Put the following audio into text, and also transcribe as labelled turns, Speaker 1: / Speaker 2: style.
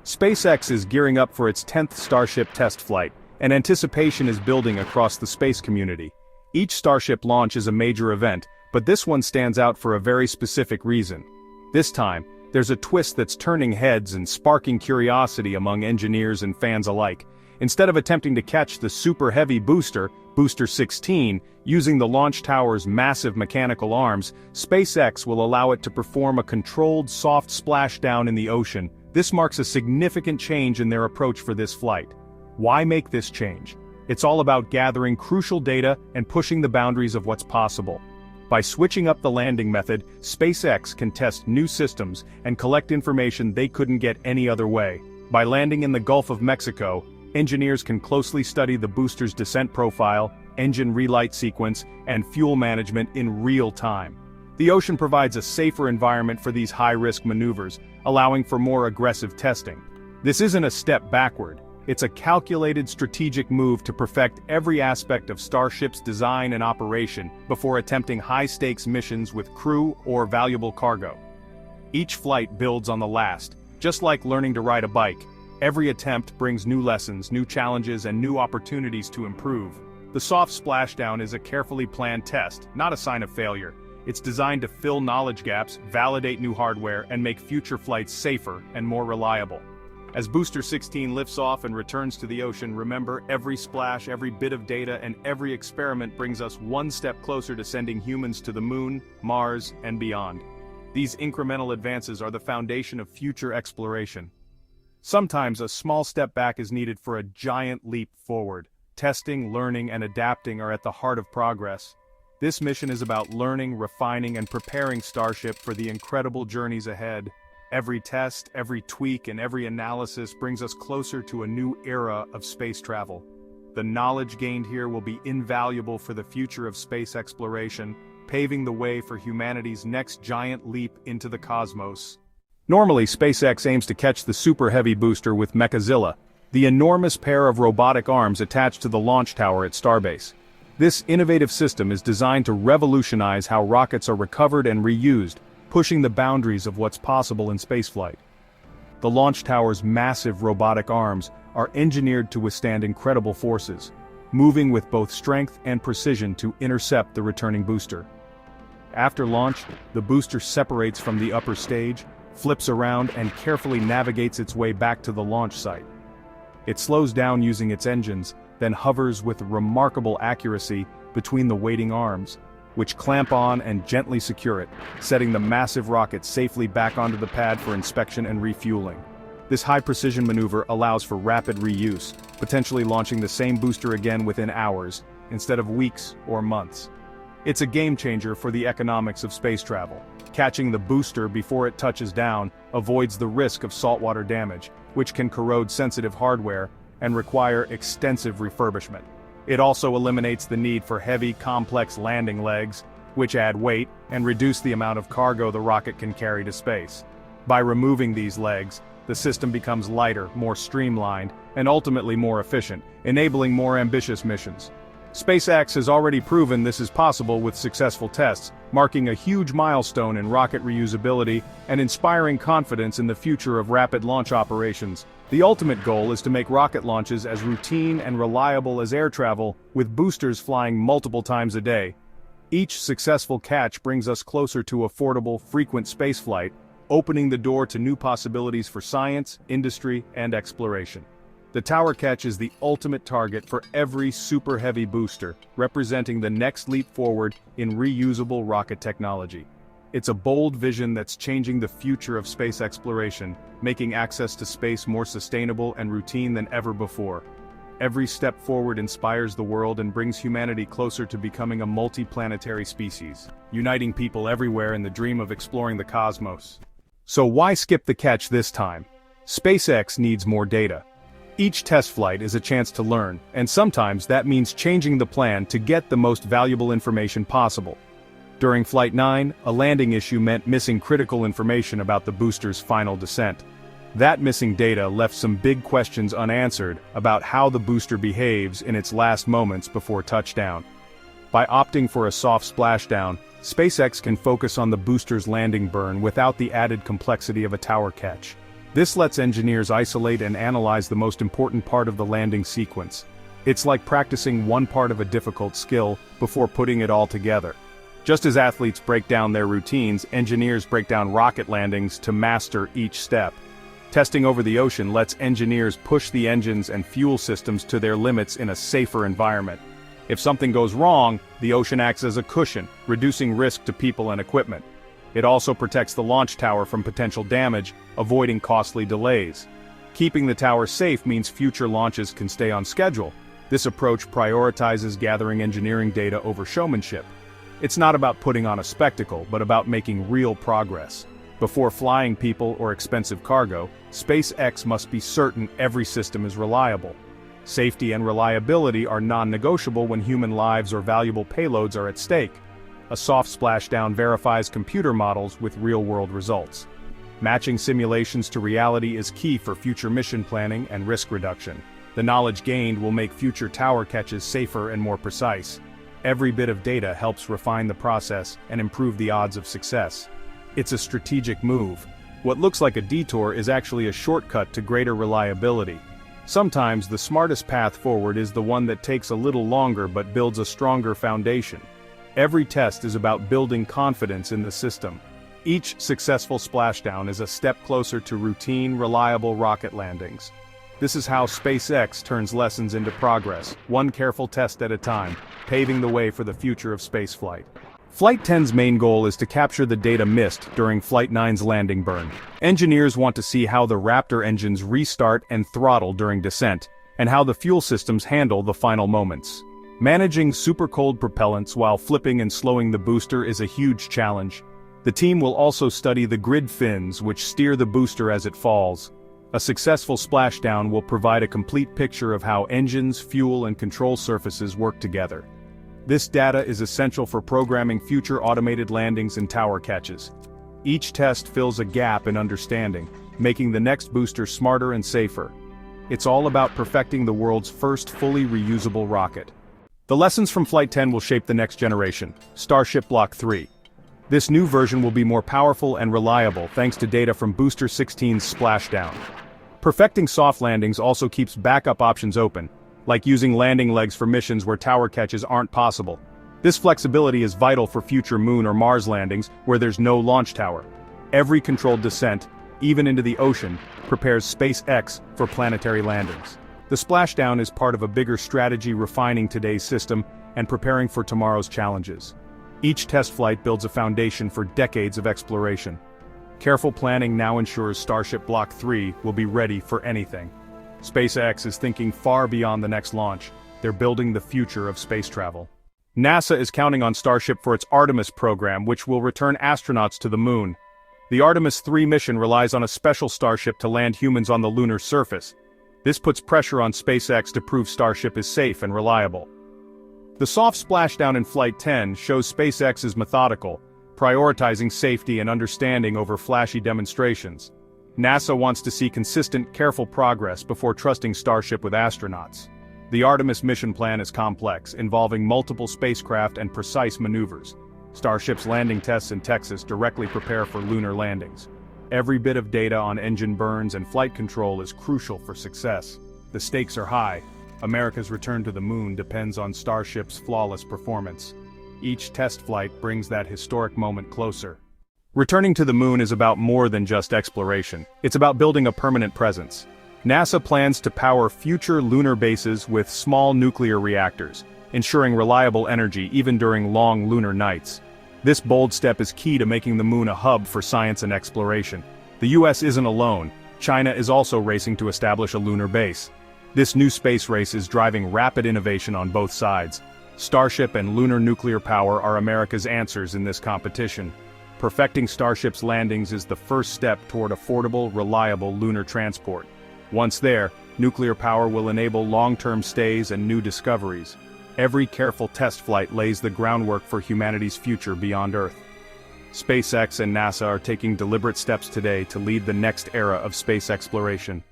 Speaker 1: SpaceX is gearing up for its 10th Starship test flight, and anticipation is building across the space community. Each Starship launch is a major event, but this one stands out for a very specific reason. This time, there's a twist that's turning heads and sparking curiosity among engineers and fans alike. Instead of attempting to catch the super heavy booster, Booster 16, using the launch tower's massive mechanical arms, SpaceX will allow it to perform a controlled soft splashdown in the ocean. This marks a significant change in their approach for this flight. Why make this change? It's all about gathering crucial data and pushing the boundaries of what's possible. By switching up the landing method, SpaceX can test new systems and collect information they couldn't get any other way. By landing in the Gulf of Mexico, engineers can closely study the booster's descent profile, engine relight sequence, and fuel management in real time. The ocean provides a safer environment for these high-risk maneuvers, allowing for more aggressive testing. This isn't a step backward. It's a calculated strategic move to perfect every aspect of Starship's design and operation before attempting high-stakes missions with crew or valuable cargo. Each flight builds on the last, just like learning to ride a bike. Every attempt brings new lessons, new challenges, and new opportunities to improve. The soft splashdown is a carefully planned test, not a sign of failure. It's designed to fill knowledge gaps, validate new hardware, and make future flights safer and more reliable. As Booster 16 lifts off and returns to the ocean, remember, every splash, every bit of data, and every experiment brings us one step closer to sending humans to the Moon, Mars, and beyond. These incremental advances are the foundation of future exploration. Sometimes a small step back is needed for a giant leap forward. Testing, learning, and adapting are at the heart of progress. This mission is about learning, refining, and preparing Starship for the incredible journeys ahead. Every test, every tweak, and every analysis brings us closer to a new era of space travel. The knowledge gained here will be invaluable for the future of space exploration, paving the way for humanity's next giant leap into the cosmos. Normally, SpaceX aims to catch the super heavy booster with Mechazilla, the enormous pair of robotic arms attached to the launch tower at Starbase. This innovative system is designed to revolutionize how rockets are recovered and reused, pushing the boundaries of what's possible in spaceflight. The launch tower's massive robotic arms are engineered to withstand incredible forces, moving with both strength and precision to intercept the returning booster. After launch, the booster separates from the upper stage, flips around, and carefully navigates its way back to the launch site. It slows down using its engines, then hovers with remarkable accuracy between the waiting arms, which clamp on and gently secure it, setting the massive rocket safely back onto the pad for inspection and refueling. This high-precision maneuver allows for rapid reuse, potentially launching the same booster again within hours, instead of weeks or months. It's a game-changer for the economics of space travel. Catching the booster before it touches down avoids the risk of saltwater damage, which can corrode sensitive hardware and require extensive refurbishment. It also eliminates the need for heavy, complex landing legs, which add weight and reduce the amount of cargo the rocket can carry to space. By removing these legs, the system becomes lighter, more streamlined, and ultimately more efficient, enabling more ambitious missions. SpaceX has already proven this is possible with successful tests, marking a huge milestone in rocket reusability and inspiring confidence in the future of rapid launch operations. The ultimate goal is to make rocket launches as routine and reliable as air travel, with boosters flying multiple times a day. Each successful catch brings us closer to affordable, frequent spaceflight, opening the door to new possibilities for science, industry, and exploration. The tower catch is the ultimate target for every super heavy booster, representing the next leap forward in reusable rocket technology. It's a bold vision that's changing the future of space exploration, making access to space more sustainable and routine than ever before. Every step forward inspires the world and brings humanity closer to becoming a multi-planetary species, uniting people everywhere in the dream of exploring the cosmos. So why skip the catch this time? SpaceX needs more data. Each test flight is a chance to learn, and sometimes that means changing the plan to get the most valuable information possible. During Flight 9, a landing issue meant missing critical information about the booster's final descent. That missing data left some big questions unanswered about how the booster behaves in its last moments before touchdown. By opting for a soft splashdown, SpaceX can focus on the booster's landing burn without the added complexity of a tower catch. This lets engineers isolate and analyze the most important part of the landing sequence. It's like practicing one part of a difficult skill before putting it all together. Just as athletes break down their routines, engineers break down rocket landings to master each step. Testing over the ocean lets engineers push the engines and fuel systems to their limits in a safer environment. If something goes wrong, the ocean acts as a cushion, reducing risk to people and equipment. It also protects the launch tower from potential damage, avoiding costly delays. Keeping the tower safe means future launches can stay on schedule. This approach prioritizes gathering engineering data over showmanship. It's not about putting on a spectacle, but about making real progress. Before flying people or expensive cargo, SpaceX must be certain every system is reliable. Safety and reliability are non-negotiable when human lives or valuable payloads are at stake. A soft splashdown verifies computer models with real-world results. Matching simulations to reality is key for future mission planning and risk reduction. The knowledge gained will make future tower catches safer and more precise. Every bit of data helps refine the process and improve the odds of success. It's a strategic move. What looks like a detour is actually a shortcut to greater reliability. Sometimes the smartest path forward is the one that takes a little longer but builds a stronger foundation. Every test is about building confidence in the system. Each successful splashdown is a step closer to routine, reliable rocket landings. This is how SpaceX turns lessons into progress, one careful test at a time, paving the way for the future of spaceflight. Flight 10's main goal is to capture the data missed during Flight 9's landing burn. Engineers want to see how the Raptor engines restart and throttle during descent, and how the fuel systems handle the final moments. Managing super-cold propellants while flipping and slowing the booster is a huge challenge. The team will also study the grid fins which steer the booster as it falls. A successful splashdown will provide a complete picture of how engines, fuel, and control surfaces work together. This data is essential for programming future automated landings and tower catches. Each test fills a gap in understanding, making the next booster smarter and safer. It's all about perfecting the world's first fully reusable rocket. The lessons from Flight 10 will shape the next generation, Starship Block 3. This new version will be more powerful and reliable thanks to data from Booster 16's Splashdown. Perfecting soft landings also keeps backup options open, like using landing legs for missions where tower catches aren't possible. This flexibility is vital for future Moon or Mars landings where there's no launch tower. Every controlled descent, even into the ocean, prepares SpaceX for planetary landings. The splashdown is part of a bigger strategy refining today's system and preparing for tomorrow's challenges. Each test flight builds a foundation for decades of exploration. Careful planning now ensures Starship Block 3 will be ready for anything. SpaceX is thinking far beyond the next launch. They're building the future of space travel. NASA is counting on Starship for its Artemis program, which will return astronauts to the Moon. The Artemis 3 mission relies on a special Starship to land humans on the lunar surface. This puts pressure on SpaceX to prove Starship is safe and reliable. The soft splashdown in Flight 10 shows SpaceX is methodical, prioritizing safety and understanding over flashy demonstrations. NASA wants to see consistent, careful progress before trusting Starship with astronauts. The Artemis mission plan is complex, involving multiple spacecraft and precise maneuvers. Starship's landing tests in Texas directly prepare for lunar landings. Every bit of data on engine burns and flight control is crucial for success. The stakes are high. America's return to the Moon depends on Starship's flawless performance. Each test flight brings that historic moment closer. Returning to the Moon is about more than just exploration. It's about building a permanent presence. NASA plans to power future lunar bases with small nuclear reactors, ensuring reliable energy even during long lunar nights. This bold step is key to making the Moon a hub for science and exploration. The US isn't alone. China is also racing to establish a lunar base. This new space race is driving rapid innovation on both sides. Starship and lunar nuclear power are America's answers in this competition. Perfecting Starship's landings is the first step toward affordable, reliable lunar transport. Once there, nuclear power will enable long-term stays and new discoveries. Every careful test flight lays the groundwork for humanity's future beyond Earth. SpaceX and NASA are taking deliberate steps today to lead the next era of space exploration.